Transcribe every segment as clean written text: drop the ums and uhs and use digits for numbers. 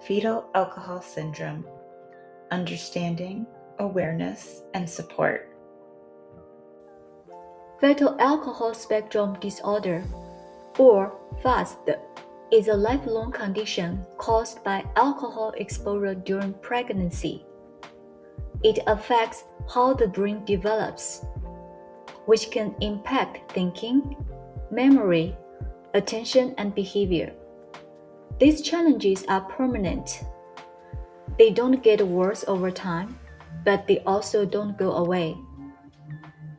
Fetal alcohol syndrome, understanding, awareness, and support. Fetal alcohol spectrum disorder, or FAST, is a lifelong condition caused by alcohol exposure during pregnancy. It affects how the brain develops, which can impact thinking, memory, attention, and behavior. These challenges are permanent. They don't get worse over time, but they also don't go away.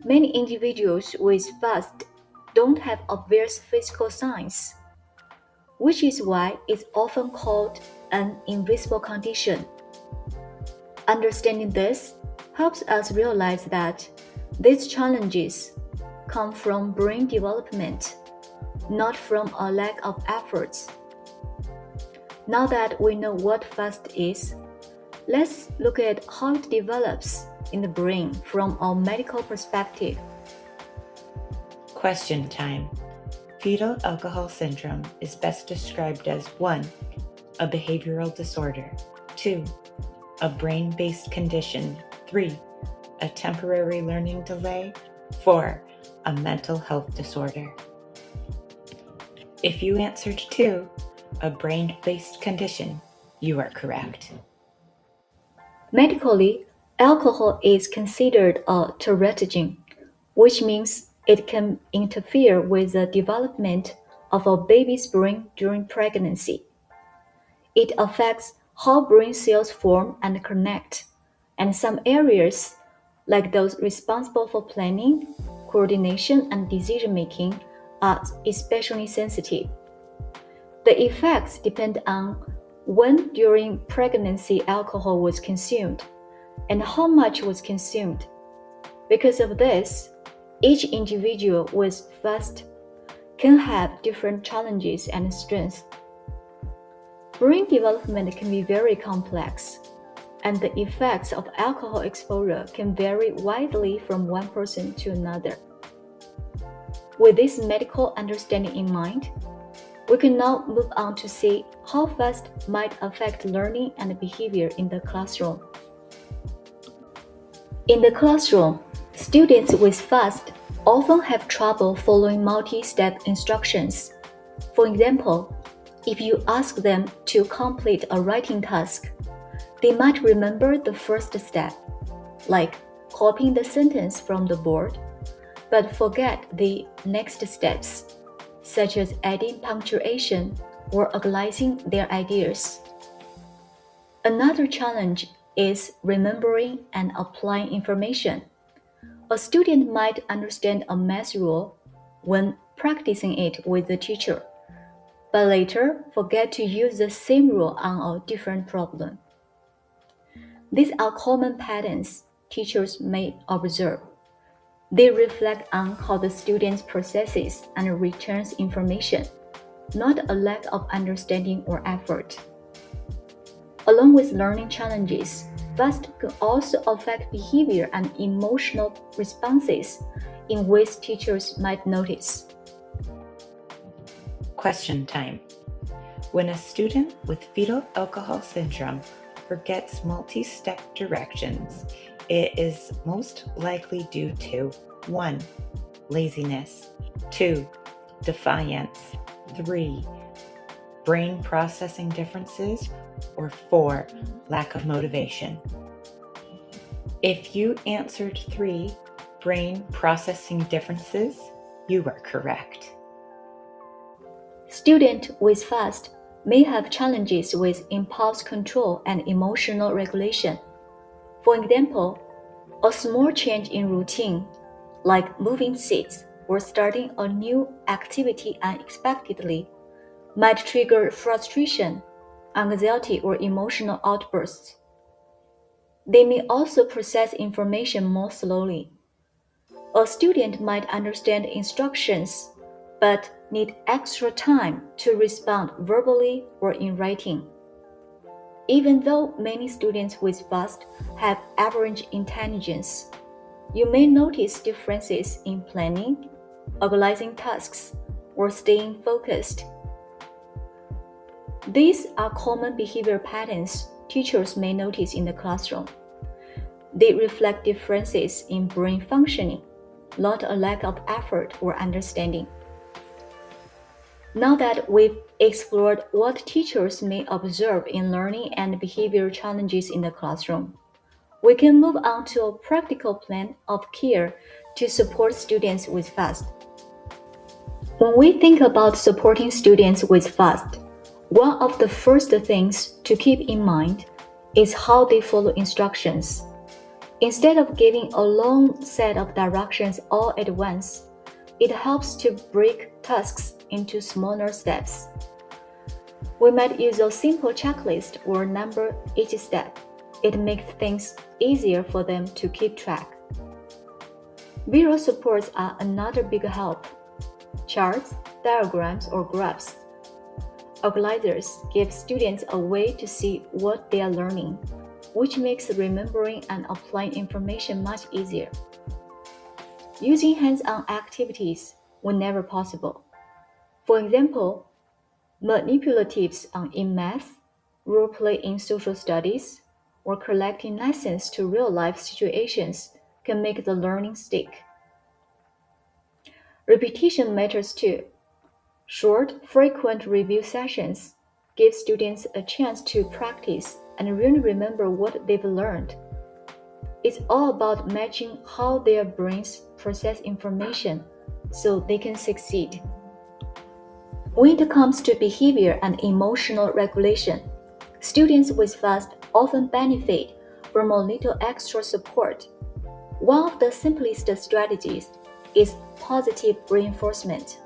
Many individuals with FAST don't have obvious physical signs, which is why it's often called an invisible condition. Understanding this helps us realize that these challenges come from brain development, not from a lack of efforts. Now that we know what FAST is, let's look at how it develops in the brain from a medical perspective. Question time. Fetal alcohol syndrome is best described as 1. A behavioral disorder. 2. A brain-based condition. 3. A temporary learning delay. 4. A mental health disorder. If you answered 2, a brain-based condition, you are correct. Medically, alcohol is considered a teratogen, which means it can interfere with the development of a baby's brain during pregnancy. It affects how brain cells form and connect, and some areas, like those responsible for planning, coordination, and decision-making, are especially sensitive. The effects depend on when during pregnancy alcohol was consumed and how much was consumed. Because of this, each individual with FAST can have different challenges and strengths. Brain development can be very complex, and the effects of alcohol exposure can vary widely from one person to another. With this medical understanding in mind, we can now move on to see how FAST might affect learning and behavior in the classroom. In the classroom, students with FAST often have trouble following multi-step instructions. For example, if you ask them to complete a writing task, they might remember the first step, like copying the sentence from the board, but forget the next steps, such as adding punctuation or organizing their ideas. Another challenge is remembering and applying information. A student might understand a math rule when practicing it with the teacher, but later forget to use the same rule on a different problem. These are common patterns teachers may observe. They reflect on how the student processes and returns information, not a lack of understanding or effort. Along with learning challenges, FAST can also affect behavior and emotional responses in ways teachers might notice. Question time. When a student with fetal alcohol syndrome forgets multi-step directions, it is most likely due to 1. Laziness. 2. Defiance. 3. Brain processing differences. Or 4. Lack of motivation. If you answered 3, brain processing differences, you are correct. Students with FAST may have challenges with impulse control and emotional regulation. For example, a small change in routine, like moving seats or starting a new activity unexpectedly, might trigger frustration, anxiety, or emotional outbursts. They may also process information more slowly. A student might understand instructions, but need extra time to respond verbally or in writing. Even though many students with FAST have average intelligence, you may notice differences in planning, organizing tasks, or staying focused. These are common behavior patterns teachers may notice in the classroom. They reflect differences in brain functioning, not a lack of effort or understanding. Now that we've explored what teachers may observe in learning and behavior challenges in the classroom, we can move on to a practical plan of care to support students with FAST. When we think about supporting students with FAST, one of the first things to keep in mind is how they follow instructions. Instead of giving a long set of directions all at once, it helps to break tasks into smaller steps. We might use a simple checklist or number each step. It makes things easier for them to keep track. Visual supports are another big help. Charts, diagrams, or graphs. Organizers give students a way to see what they are learning, which makes remembering and applying information much easier. Using hands-on activities whenever possible. For example, manipulatives in math, role-play in social studies, or collecting lessons to real-life situations can make the learning stick. Repetition matters too. Short, frequent review sessions give students a chance to practice and really remember what they've learned. It's all about matching how their brains process information so they can succeed. When it comes to behavior and emotional regulation, students with FAST often benefit from a little extra support. One of the simplest strategies is positive reinforcement.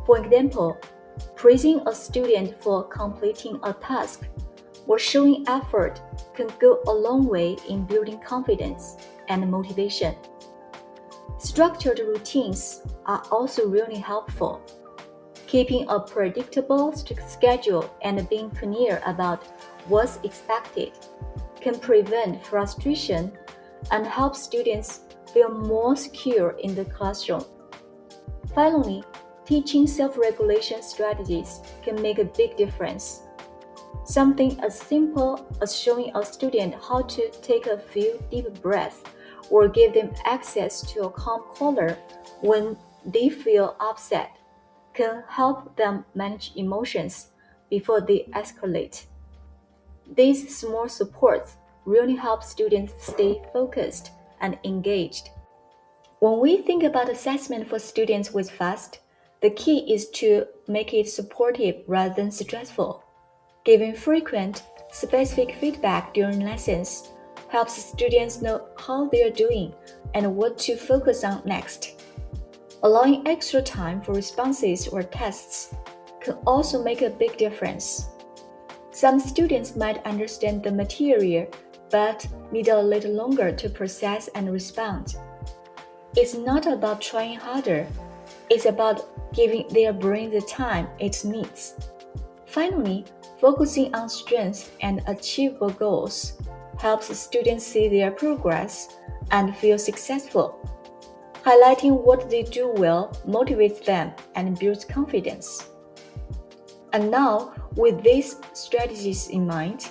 For example, praising a student for completing a task or showing effort can go a long way in building confidence and motivation. Structured routines are also really helpful. Keeping a predictable schedule and being clear about what's expected can prevent frustration and help students feel more secure in the classroom. Finally, teaching self-regulation strategies can make a big difference. Something as simple as showing a student how to take a few deep breaths or give them access to a calm color when they feel upset can help them manage emotions before they escalate. These small supports really help students stay focused and engaged. When we think about assessment for students with FAST, the key is to make it supportive rather than stressful. Giving frequent, specific feedback during lessons helps students know how they are doing and what to focus on next. Allowing extra time for responses or tests can also make a big difference. Some students might understand the material but need a little longer to process and respond. It's not about trying harder, it's about giving their brain the time it needs. Finally, focusing on strengths and achievable goals helps students see their progress and feel successful. Highlighting what they do well motivates them and builds confidence. And now, with these strategies in mind,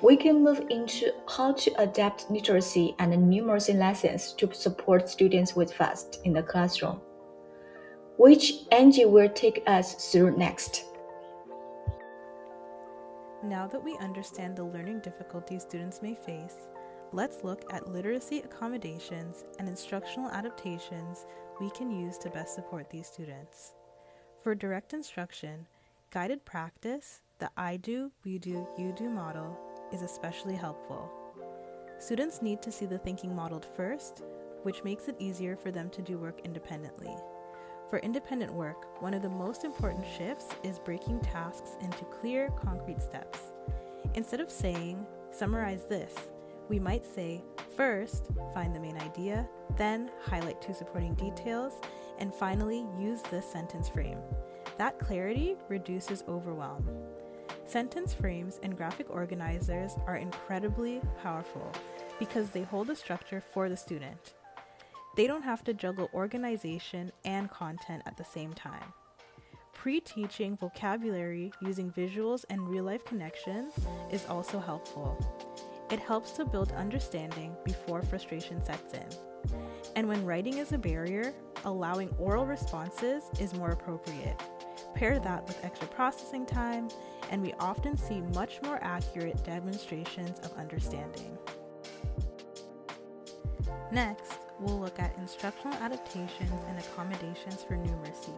we can move into how to adapt literacy and numeracy lessons to support students with FAST in the classroom, which Angie will take us through next. Now that we understand the learning difficulties students may face, let's look at literacy accommodations and instructional adaptations we can use to best support these students. For direct instruction, guided practice, the I do, we do, you do model is especially helpful. Students need to see the thinking modeled first, which makes it easier for them to do work independently. For independent work, one of the most important shifts is breaking tasks into clear, concrete steps. Instead of saying, summarize this, we might say, first, find the main idea, then highlight 2 supporting details, and finally, use this sentence frame. That clarity reduces overwhelm. Sentence frames and graphic organizers are incredibly powerful because they hold a structure for the student. They don't have to juggle organization and content at the same time. Pre-teaching vocabulary using visuals and real-life connections is also helpful. It helps to build understanding before frustration sets in. And when writing is a barrier, allowing oral responses is more appropriate. Pair that with extra processing time, and we often see much more accurate demonstrations of understanding. Next, we'll look at instructional adaptations and accommodations for numeracy.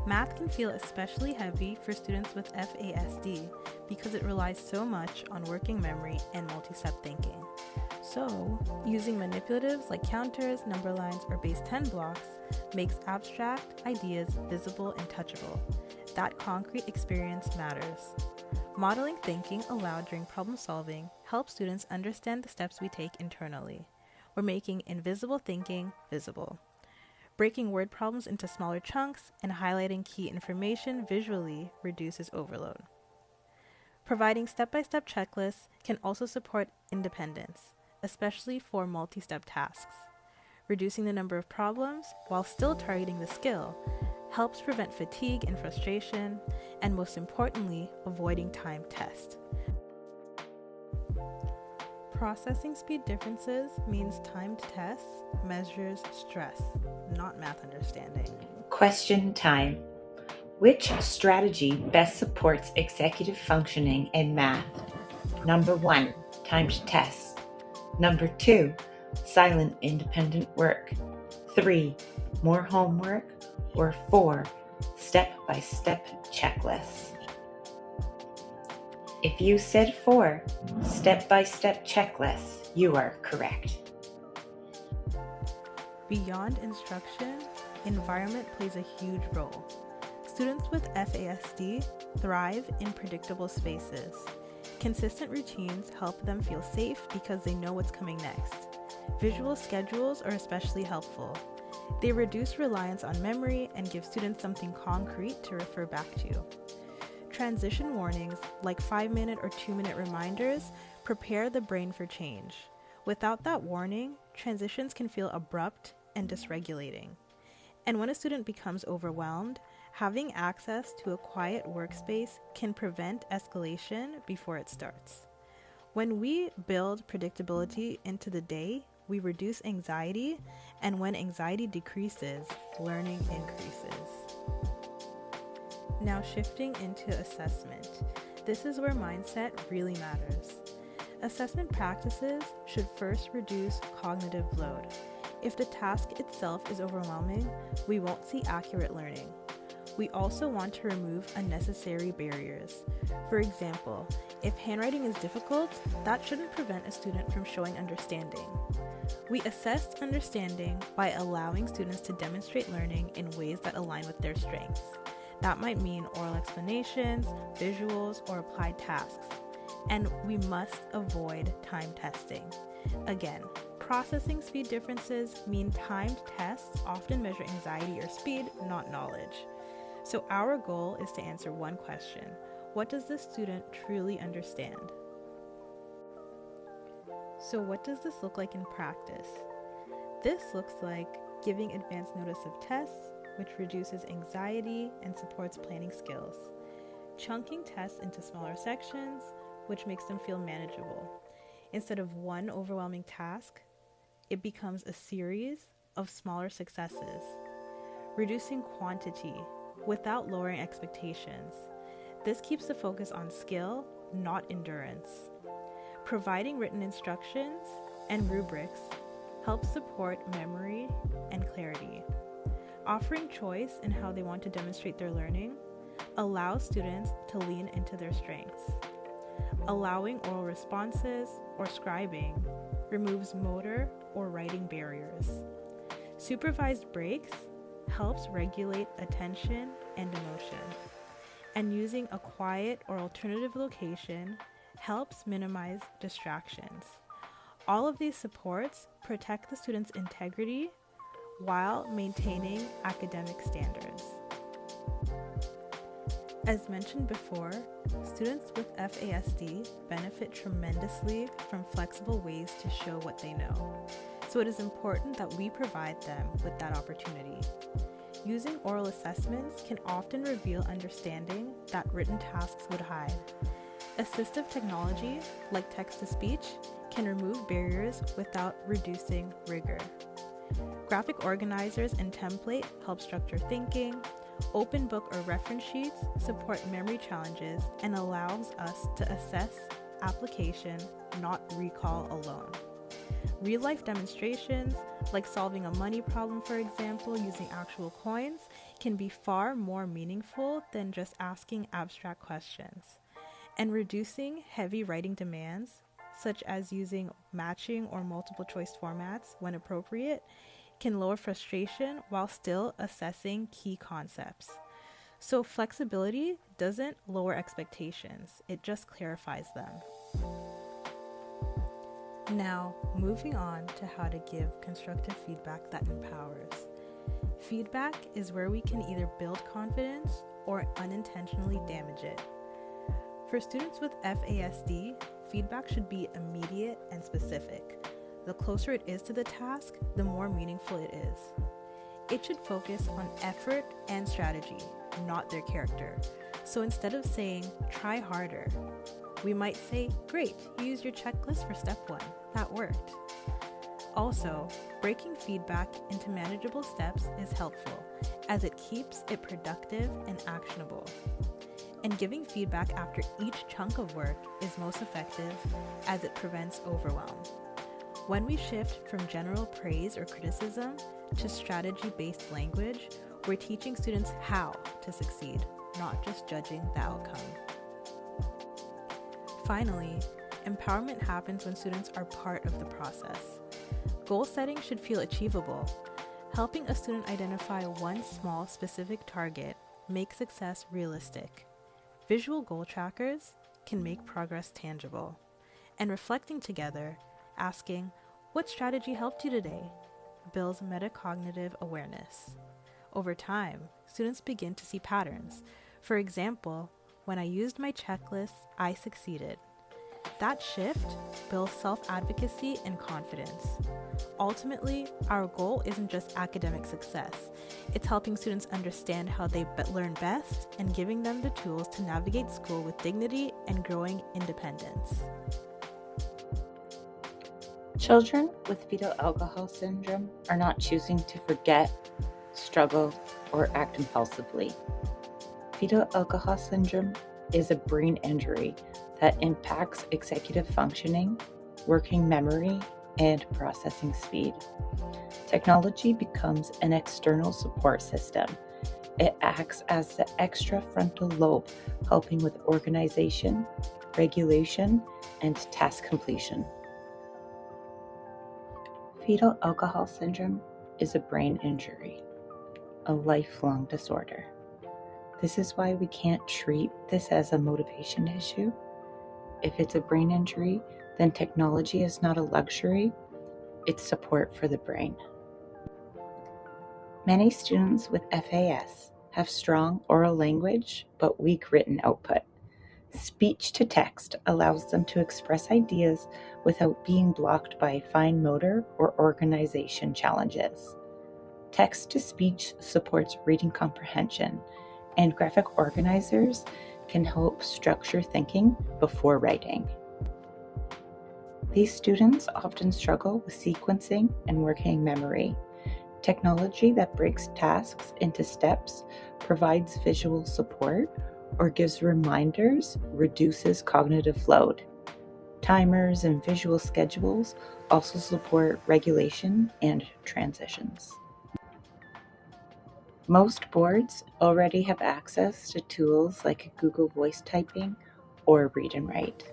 Math can feel especially heavy for students with FASD because it relies so much on working memory and multi-step thinking. So, using manipulatives like counters, number lines, or base 10 blocks makes abstract ideas visible and touchable. That concrete experience matters. Modeling thinking aloud during problem solving helps students understand the steps we take internally. We're making invisible thinking visible. Breaking word problems into smaller chunks and highlighting key information visually reduces overload. Providing step-by-step checklists can also support independence, especially for multi-step tasks. Reducing the number of problems while still targeting the skill helps prevent fatigue and frustration, and most importantly, avoiding timed tests. Processing speed differences means timed tests measures stress, not math understanding. Question time. Which strategy best supports executive functioning in math? Number 1, timed tests. Number 2, silent independent work. 3, more homework. Or 4, step-by-step checklists. If you said 4, step-by-step checklists, you are correct. Beyond instruction, environment plays a huge role. Students with FASD thrive in predictable spaces. Consistent routines help them feel safe because they know what's coming next. Visual schedules are especially helpful. They reduce reliance on memory and give students something concrete to refer back to. Transition warnings, like 5-minute or 2-minute reminders, prepare the brain for change. Without that warning, transitions can feel abrupt and dysregulating. And when a student becomes overwhelmed, having access to a quiet workspace can prevent escalation before it starts. When we build predictability into the day, we reduce anxiety, and when anxiety decreases, learning increases. Now shifting into assessment. This is where mindset really matters. Assessment practices should first reduce cognitive load. If the task itself is overwhelming, we won't see accurate learning. We also want to remove unnecessary barriers. For example, if handwriting is difficult, that shouldn't prevent a student from showing understanding. We assess understanding by allowing students to demonstrate learning in ways that align with their strengths. That might mean oral explanations, visuals, or applied tasks. And we must avoid time testing. Again, processing speed differences mean timed tests often measure anxiety or speed, not knowledge. So our goal is to answer one question: what does the student truly understand? So what does this look like in practice? This looks like giving advance notice of tests, which reduces anxiety and supports planning skills. Chunking tests into smaller sections, which makes them feel manageable. Instead of one overwhelming task, it becomes a series of smaller successes. Reducing quantity without lowering expectations. This keeps the focus on skill, not endurance. Providing written instructions and rubrics helps support memory and clarity. Offering choice in how they want to demonstrate their learning allows students to lean into their strengths. Allowing oral responses or scribing removes motor or writing barriers. Supervised breaks helps regulate attention and emotion. And using a quiet or alternative location helps minimize distractions. All of these supports protect the student's integrity while maintaining academic standards. As mentioned before, students with FASD benefit tremendously from flexible ways to show what they know. So it is important that we provide them with that opportunity. Using oral assessments can often reveal understanding that written tasks would hide. Assistive technology, like text-to-speech, can remove barriers without reducing rigor. Graphic organizers and template help structure thinking. Open book or reference sheets support memory challenges and allows us to assess application, not recall alone. Real-life demonstrations, like solving a money problem, for example, using actual coins, can be far more meaningful than just asking abstract questions. And reducing heavy writing demands, such as using matching or multiple choice formats when appropriate, can lower frustration while still assessing key concepts. So flexibility doesn't lower expectations, it just clarifies them. Now, moving on to how to give constructive feedback that empowers. Feedback is where we can either build confidence or unintentionally damage it. For students with FASD, feedback should be immediate and specific. The closer it is to the task, the more meaningful it is. It should focus on effort and strategy, not their character. So instead of saying, try harder, we might say, great, you used your checklist for step 1. That worked. Also, breaking feedback into manageable steps is helpful, as it keeps it productive and actionable. And giving feedback after each chunk of work is most effective, as it prevents overwhelm. When we shift from general praise or criticism to strategy-based language, we're teaching students how to succeed, not just judging the outcome. Finally, empowerment happens when students are part of the process. Goal setting should feel achievable. Helping a student identify one small specific target makes success realistic. Visual goal trackers can make progress tangible. And reflecting together, asking, what strategy helped you today, builds metacognitive awareness. Over time, students begin to see patterns. For example, when I used my checklist, I succeeded. That shift builds self-advocacy and confidence. Ultimately, our goal isn't just academic success. It's helping students understand how they learn best and giving them the tools to navigate school with dignity and growing independence. Children with fetal alcohol syndrome are not choosing to forget, struggle, or act impulsively. Fetal alcohol syndrome is a brain injury that impacts executive functioning, working memory, and processing speed. Technology becomes an external support system. It acts as the extra frontal lobe, helping with organization, regulation, and task completion. Fetal alcohol syndrome is a brain injury, a lifelong disorder. This is why we can't treat this as a motivation issue. If it's a brain injury, then technology is not a luxury, it's support for the brain. Many students with FAS have strong oral language but weak written output. Speech to text allows them to express ideas without being blocked by fine motor or organization challenges. Text to speech supports reading comprehension, and graphic organizers can help structure thinking before writing. These students often struggle with sequencing and working memory. Technology that breaks tasks into steps, provides visual support, or gives reminders reduces cognitive load. Timers and visual schedules also support regulation and transitions. Most boards already have access to tools like Google Voice Typing or Read and Write.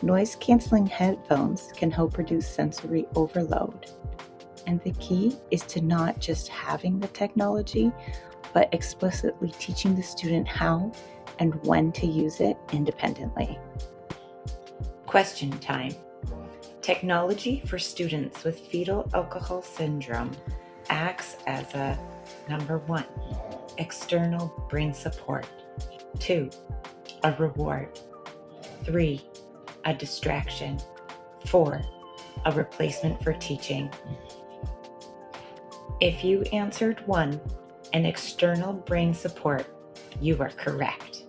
Noise-canceling headphones can help reduce sensory overload. And the key is to not just having the technology, but explicitly teaching the student how and when to use it independently. Question time. Technology for students with fetal alcohol syndrome acts as a number 1, external brain support. 2, a reward. 3, a distraction. 4, a replacement for teaching. If you answered 1, an external brain support, you are correct.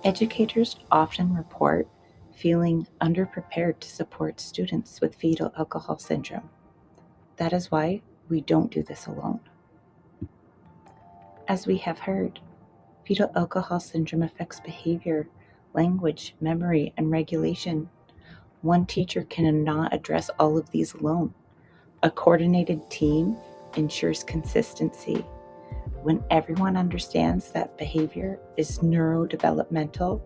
Educators often report feeling underprepared to support students with fetal alcohol syndrome. That is why we don't do this alone. As we have heard, fetal alcohol syndrome affects behavior, language, memory, and regulation. One teacher cannot address all of these alone. A coordinated team ensures consistency. When everyone understands that behavior is neurodevelopmental,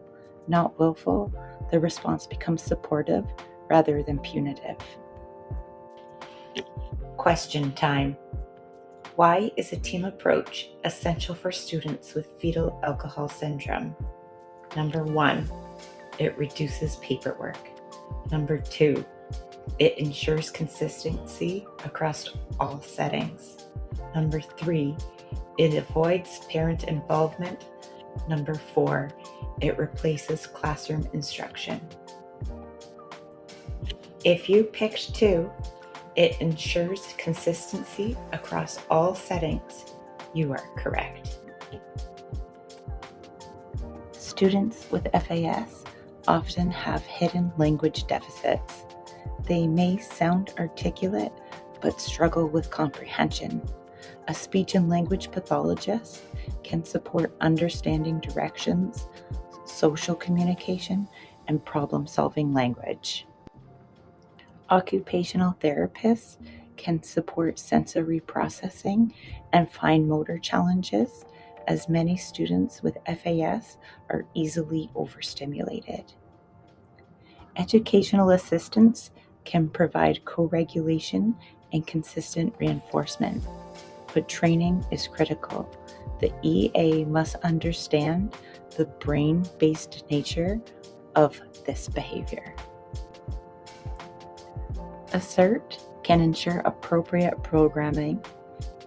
not willful, the response becomes supportive rather than punitive. Question time. Why is a team approach essential for students with fetal alcohol syndrome? Number 1, it reduces paperwork. Number 2, it ensures consistency across all settings. Number 3, it avoids parent involvement. Number 4, it replaces classroom instruction. If you picked 2, it ensures consistency across all settings, you are correct. Students with FAS often have hidden language deficits. They may sound articulate, but struggle with comprehension. A speech and language pathologist can support understanding directions, social communication, and problem-solving language. Occupational therapists can support sensory processing and fine motor challenges, as many students with FAS are easily overstimulated. Educational assistants can provide co-regulation and consistent reinforcement, but training is critical. The EA must understand the brain-based nature of this behavior. A CERT can ensure appropriate programming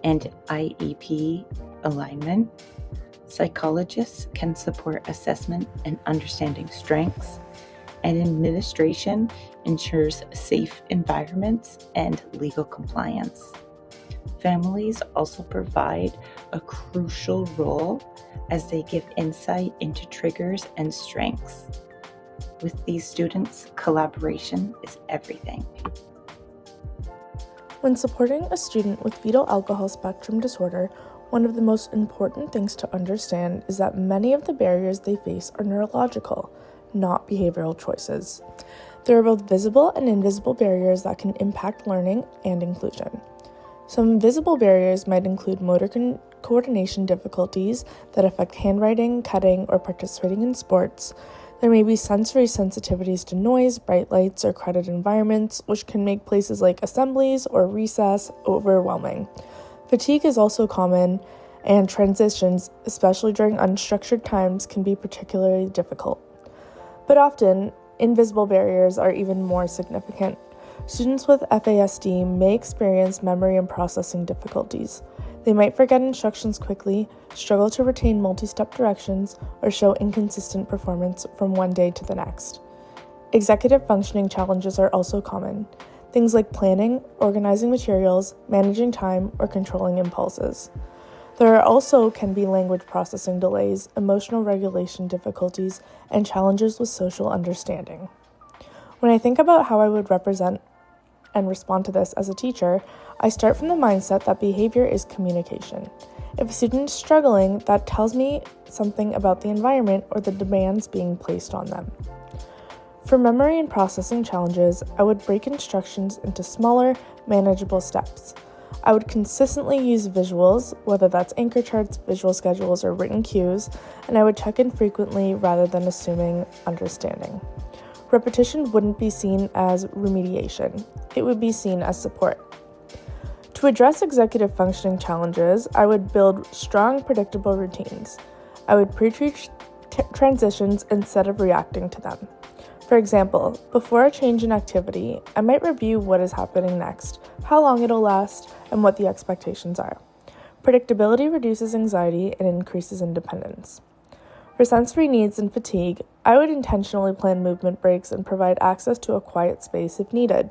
and IEP alignment. Psychologists can support assessment and understanding strengths, and administration ensures safe environments and legal compliance. Families also provide a crucial role as they give insight into triggers and strengths. With these students, collaboration is everything. When supporting a student with fetal alcohol spectrum disorder, one of the most important things to understand is that many of the barriers they face are neurological, not behavioral choices. There are both visible and invisible barriers that can impact learning and inclusion. Some visible barriers might include motor coordination difficulties that affect handwriting, cutting, or participating in sports. There may be sensory sensitivities to noise, bright lights, or crowded environments, which can make places like assemblies or recess overwhelming. Fatigue is also common, and transitions, especially during unstructured times, can be particularly difficult. But often, invisible barriers are even more significant. Students with FASD may experience memory and processing difficulties. They might forget instructions quickly, struggle to retain multi-step directions, or show inconsistent performance from one day to the next. Executive functioning challenges are also common. Things like planning, organizing materials, managing time, or controlling impulses. There also can be language processing delays, emotional regulation difficulties, and challenges with social understanding. When I think about how I would represent and respond to this as a teacher, I start from the mindset that behavior is communication. If a student is struggling, that tells me something about the environment or the demands being placed on them. For memory and processing challenges, I would break instructions into smaller, manageable steps. I would consistently use visuals, whether that's anchor charts, visual schedules, or written cues, and I would check in frequently rather than assuming understanding. Repetition wouldn't be seen as remediation. It would be seen as support. To address executive functioning challenges, I would build strong, predictable routines. I would pre-treat transitions instead of reacting to them. For example, before a change in activity, I might review what is happening next, how long it'll last, and what the expectations are. Predictability reduces anxiety and increases independence. For sensory needs and fatigue, I would intentionally plan movement breaks and provide access to a quiet space if needed.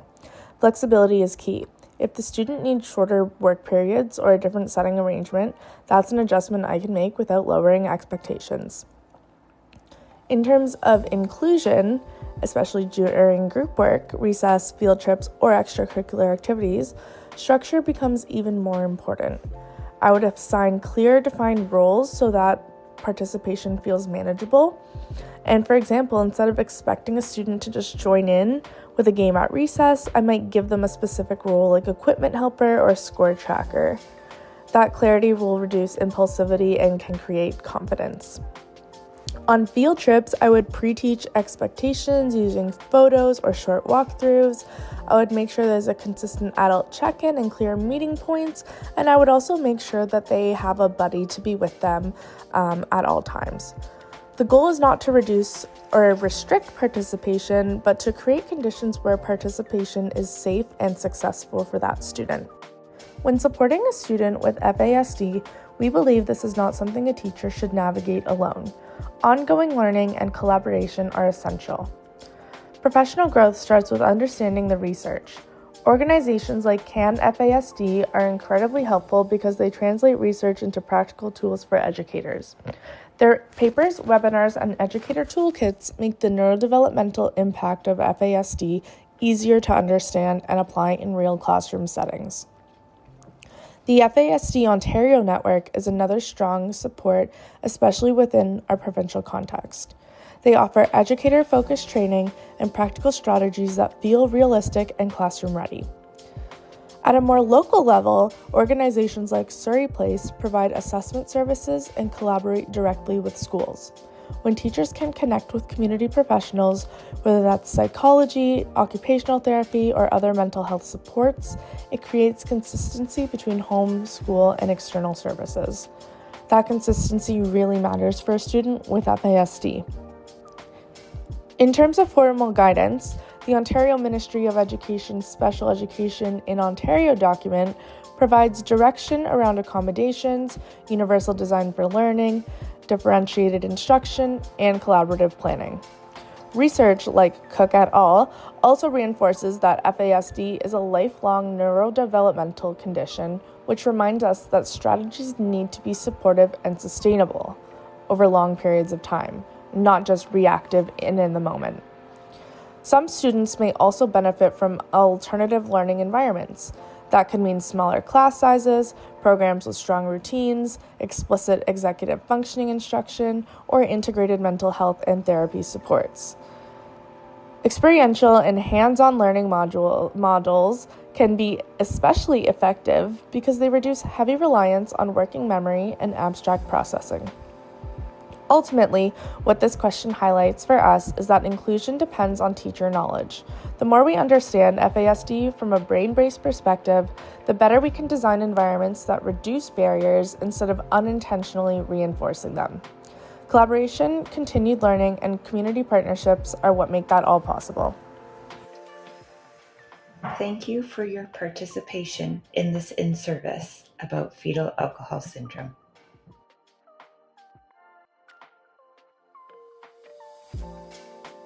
Flexibility is key. If the student needs shorter work periods or a different setting arrangement, that's an adjustment I can make without lowering expectations. In terms of inclusion, especially during group work, recess, field trips, or extracurricular activities, structure becomes even more important. I would assign clear, defined roles so that participation feels manageable. And for example, instead of expecting a student to just join in with a game at recess, I might give them a specific role like equipment helper or score tracker. That clarity will reduce impulsivity and can create confidence. On field trips, I would pre-teach expectations using photos or short walkthroughs. I would make sure there's a consistent adult check-in and clear meeting points, and I would also make sure that they have a buddy to be with them at all times. The goal is not to reduce or restrict participation, but to create conditions where participation is safe and successful for that student. When supporting a student with FASD, we believe this is not something a teacher should navigate alone. Ongoing learning and collaboration are essential. Professional growth starts with understanding the research. Organizations like CAN FASD are incredibly helpful because they translate research into practical tools for educators. Their papers, webinars, and educator toolkits make the neurodevelopmental impact of FASD easier to understand and apply in real classroom settings. The FASD Ontario network is another strong support, especially within our provincial context. They offer educator-focused training and practical strategies that feel realistic and classroom-ready. At a more local level, organizations like Surrey Place provide assessment services and collaborate directly with schools. When teachers can connect with community professionals, whether that's psychology, occupational therapy, or other mental health supports, it creates consistency between home, school, and external services. That consistency really matters for a student with FASD. In terms of formal guidance, the Ontario Ministry of Education Special Education in Ontario document provides direction around accommodations, universal design for learning, differentiated instruction, and collaborative planning. Research, like Cook et al., also reinforces that FASD is a lifelong neurodevelopmental condition, which reminds us that strategies need to be supportive and sustainable over long periods of time, not just reactive and in the moment. Some students may also benefit from alternative learning environments. That could mean smaller class sizes, programs with strong routines, explicit executive functioning instruction, or integrated mental health and therapy supports. Experiential and hands-on learning models can be especially effective because they reduce heavy reliance on working memory and abstract processing. Ultimately, what this question highlights for us is that inclusion depends on teacher knowledge. The more we understand FASD from a brain-based perspective, the better we can design environments that reduce barriers instead of unintentionally reinforcing them. Collaboration, continued learning, and community partnerships are what make that all possible. Thank you for your participation in this in-service about fetal alcohol syndrome.